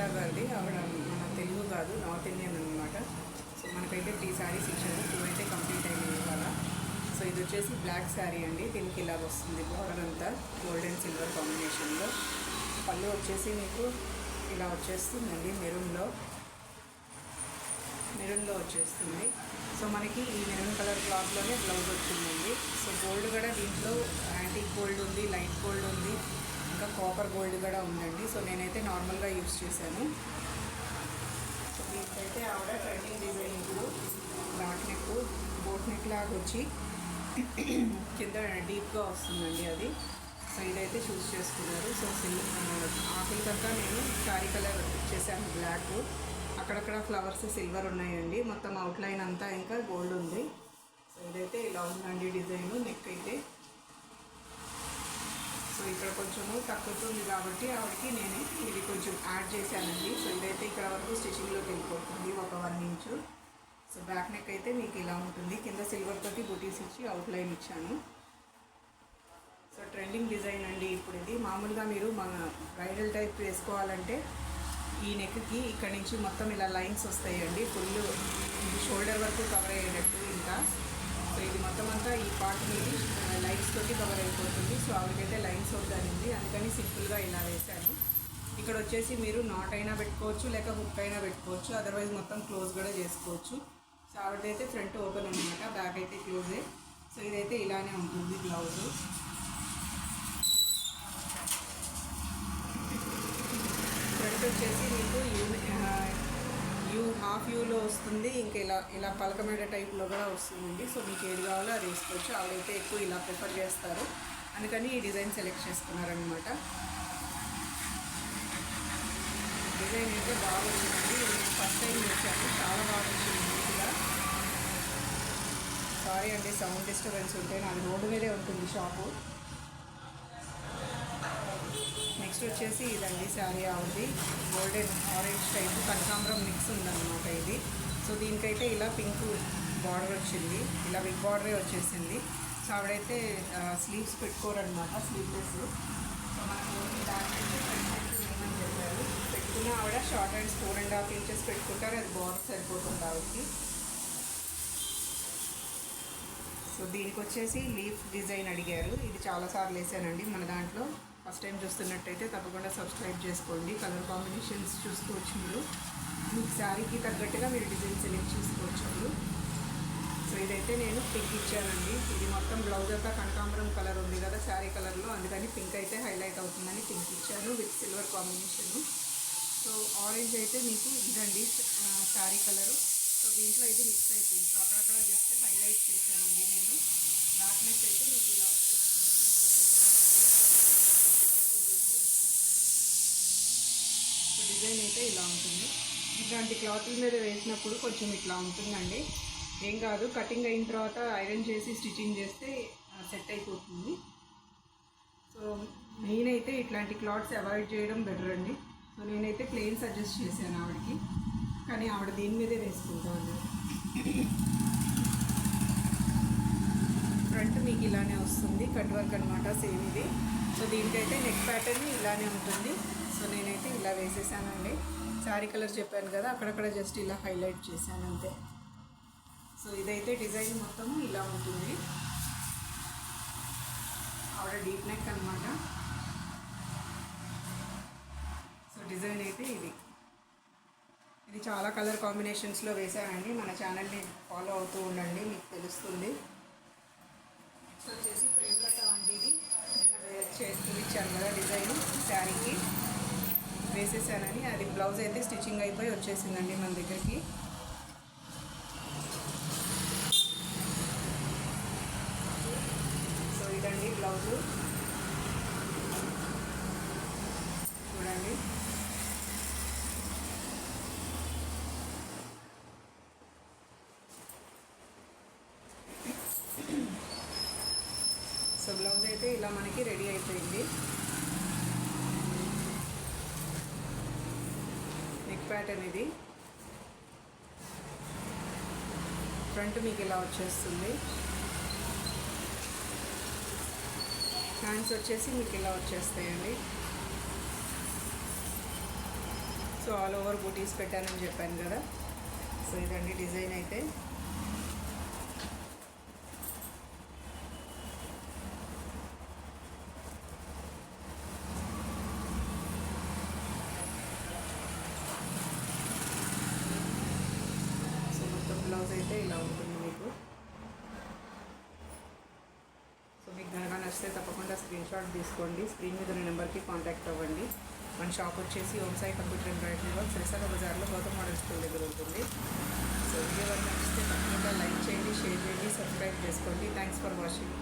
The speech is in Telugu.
సిస్టర్ గారిది, ఆవిడ మన తెలుగు కాదు, నార్త్ ఇండియన్ అనమాట. సో మనకైతే 3 శారీస్ ఇచ్చారు, 2 అయితే కంప్లీట్ అయినాయి ఇవాళ. సో ఇది వచ్చేసి బ్లాక్ శారీ అండి, దీనికి ఇలా వస్తుంది బార్డర్ అంతా గోల్డ్ అండ్ సిల్వర్ కాంబినేషన్లో. పళ్ళు వచ్చేసి మీకు ఇలా వచ్చేస్తుందండి, మెరూన్లో వచ్చేస్తుంది. సో మనకి ఈ మెరూన్ కలర్ క్లాత్లోనే బ్లౌజ్ వచ్చిందండి. సో గోల్డ్ కూడా దీంట్లో యాంటిక్ గోల్డ్ ఉంది, లైట్ గోల్డ్ ఉంది, ఇంకా కాపర్ గోల్డ్ కూడా ఉందండి. సో నేనైతే నార్మల్గా యూస్ చేశాను. సో దీనికైతే ఆవిడ ట్రెండింగ్ డిజైన్ ఇప్పుడు నాట్ నెక్, బోట్ నెక్ లాగా వచ్చి కింద డీప్గా వస్తుందండి అది. సో ఇదైతే చూస్ చేసుకున్నారు. సో ఆకుల కనుక నేను శారీ కలర్ చేశాను బ్లాక్, అక్కడక్కడ ఫ్లవర్స్ సిల్వర్ ఉన్నాయండి, మొత్తం అవుట్లైన్ అంతా ఇంకా గోల్డ్ ఉంది. సో ఇదైతే ఇలా ఉందండి డిజైన్. నెక్ అయితే సో ఇక్కడ కొంచెము తక్కువతుంది కాబట్టి ఆవిడకి నేను ఇది కొంచెం యాడ్ చేశానండి. సో ఇదైతే ఇక్కడ వరకు స్టిచ్చింగ్లోకి వెళ్ళిపోతుంది, ఒక 1 ఇంచు. సో బ్యాక్ నెక్ అయితే మీకు ఇలా ఉంటుంది, కింద సిల్వర్ తోటి బుటీస్ ఇచ్చి అవుట్లైన్ ఇచ్చాను. సో ట్రెండింగ్ డిజైన్ అండి ఇప్పుడు ఇది. మామూలుగా మీరు మన బ్రైడల్ టైప్ వేసుకోవాలంటే ఈ నెక్కి ఇక్కడ నుంచి మొత్తం ఇలా లైన్స్ వస్తాయండి, ఫుల్ ఇది షోల్డర్ వరకు కవర్ అయ్యేటట్టు. ఇంకా సో ఇది మొత్తం అంతా ఈ పార్ట్ మీద లైన్స్ తోటి కవర్ అయిపోతుంది. సో ఆవిడకైతే లైన్స్ వద్దనింది, అందుకని సింపుల్గా ఇలా వేశాను. ఇక్కడ వచ్చేసి మీరు నాట్ అయినా పెట్టుకోవచ్చు, లేక హుక్ అయినా పెట్టుకోవచ్చు, అదర్వైజ్ మొత్తం క్లోజ్ కూడా చేసుకోవచ్చు. సో ఆవిడైతే ఫ్రంట్ ఓపెన్ అనమాట, బ్యాక్ అయితే క్లోజే. సో ఇదైతే ఇలానే ఉంటుంది బ్లౌజు. ఫ్రంట్ వచ్చేసి మీకు హాఫ్ యూలో వస్తుంది, ఇంకా ఇలా పలకమేడ టైప్లో కూడా వస్తుందండి. సో మీకు ఏది కావాలో అది వేసుకోవచ్చు. ఆవిడైతే ఎక్కువ ఇలా ప్రిఫర్ చేస్తారు, అందుకని ఈ డిజైన్ సెలెక్ట్ చేసుకున్నారనమాట. డిజైన్ అయితే బాగా వచ్చిందండి, నేను ఫస్ట్ టైం వేసాను, చాలా బాగా వచ్చింది నీట్గా. సారీ అండి సౌండ్ డిస్టర్బెన్స్ ఉంటే, నాది రోడ్డు మీదే ఉంటుంది షాపు. నెక్స్ట్ వచ్చేసి ఇదండి శారీ ఆవిడది, గోల్డెన్ ఆరెంజ్ టైప్ కనకాంబరం మిక్స్ ఉందన్నమాట ఇది. సో దీనికైతే ఇలా పింక్ బార్డర్ వచ్చింది, ఇలా బిగ్ బార్డరే వచ్చేసింది. సో ఆవిడైతే స్లీవ్స్ పెట్టుకోరనమాట, స్లీవ్లెస్. సో మనకు దానికైతే ఏమని చెప్పారు, పెట్టుకున్న ఆవిడ షార్ట్ హ్యాండ్స్ 4.5 ఇంచెస్ పెట్టుకుంటారు, అది బార్డర్ సరిపోతుంది ఆవిడకి. సో దీనికి వచ్చేసి లీఫ్ డిజైన్ అడిగారు, ఇది చాలాసార్లు వేసానండి మన దాంట్లో. ఫస్ట్ టైం చూస్తున్నట్టయితే తప్పకుండా సబ్స్క్రైబ్ చేసుకోండి. కలర్ కాంబినేషన్స్ చూసుకోవచ్చు మీరు, మీకు శారీకి తగ్గట్టుగా మీరు డిజైన్ సెలెక్ట్ చేసుకోవచ్చు. సో ఇదైతే నేను పింక్ ఇచ్చానండి, ఇది మొత్తం బ్లౌజ్ అంతా కనకాంబరం కలర్ ఉంది కదా శారీ కలర్లో, అందుకని పింక్ అయితే హైలైట్ అవుతుందని పింక్ ఇచ్చాను with silver combination. So orange అయితే మీకు ఇదండి శారీ కలరు. సో దీంట్లో ఇది మిక్స్ అయిపోయింది, సో అక్కడక్కడ జస్ట్ హైలైట్ చేశానండి నేను. బ్యాక్ నెక్ అయితే మీకు ఇలా వచ్చేస్తుంది. సో డిజైన్ అయితే ఇలా ఉంటుంది. ఇట్లాంటి క్లాత్ల మీద వేసినప్పుడు కొంచెం ఇట్లా ఉంటుందండి, ఏం కాదు, కటింగ్ అయిన తర్వాత ఐరన్ చేసి స్టిచ్చింగ్ చేస్తే సెట్ అయిపోతుంది. సో నేనైతే ఇట్లాంటి క్లాత్స్ అవాయిడ్ చేయడం బెటర్ అండి. సో నేనైతే ప్లెయిన్ సజెస్ట్ చేశాను ఆవిడకి, కానీ ఆవిడ దీని మీదే వేసుకుంటాను. ఫ్రంట్ మీకు ఇలానే వస్తుంది, కట్ వర్క్ అనమాట సేమ్ ఇది. సో దీనికైతే నెక్ ప్యాటర్న్ ఇలానే ఉంటుంది. సో నేనైతే ఇలా వేసేసానండి. శారీ కలర్ చెప్పాను కదా, అక్కడక్కడ జస్ట్ ఇలా హైలైట్ చేశాను అంతే. సో ఇదైతే డిజైన్ మొత్తము ఇలా ఉంటుంది. ఆవిడ డీప్ నెక్ అనమాట. సో డిజైన్ అయితే ఇది చాలా కలర్ కాంబినేషన్స్లో వేసానండి. మన ఛానల్ని ఫాలో అవుతూ ఉండండి, మీకు తెలుస్తుంది. నెక్స్ట్ వచ్చేసి ప్రేమలత వంటిది నిన్న చూపించాను కదా డిజైన్, శారీకి వేసేసానని. అది బ్లౌజ్ అయితే స్టిచ్చింగ్ అయిపోయి వచ్చేసిందండి మన దగ్గరికి. సో ఇదండి బ్లౌజు, చూడండి. సో బ్లౌజ్ అయితే ఇలా మనకి రెడీ అయిపోయింది. నెక్ ప్యాటర్న్ ఇది, ఫ్రంట్ మీకు ఇలా వచ్చేస్తుంది. హ్యాండ్స్ వచ్చేసి మీకు ఇలా వచ్చేస్తాయండి. సో ఆల్ ఓవర్ బూటీస్ పెట్టానని చెప్పాను కదా. సో ఇదండి డిజైన్ అయితే. సో మొత్తం బ్లౌజ్ అయితే ఇలా ఉంటుంది మీకు. సో మీకు కనుక నచ్చితే తప్పకుండా స్క్రీన్ షాట్ తీసుకోండి. స్క్రీన్ మీద ఉన్న నెంబర్కి కాంటాక్ట్ అవ్వండి. మన షాప్ వచ్చేసి Om Sai computer embroidery work Sircilla బజార్లో గౌతమ్ మోడల్ స్కూల్ దగ్గర ఉంటుంది. సో వీడియో కనుక నచ్చితే తప్పకుండా లైక్ చేయండి, షేర్ చేయండి, సబ్స్క్రైబ్ చేసుకోండి. Thanks for watching.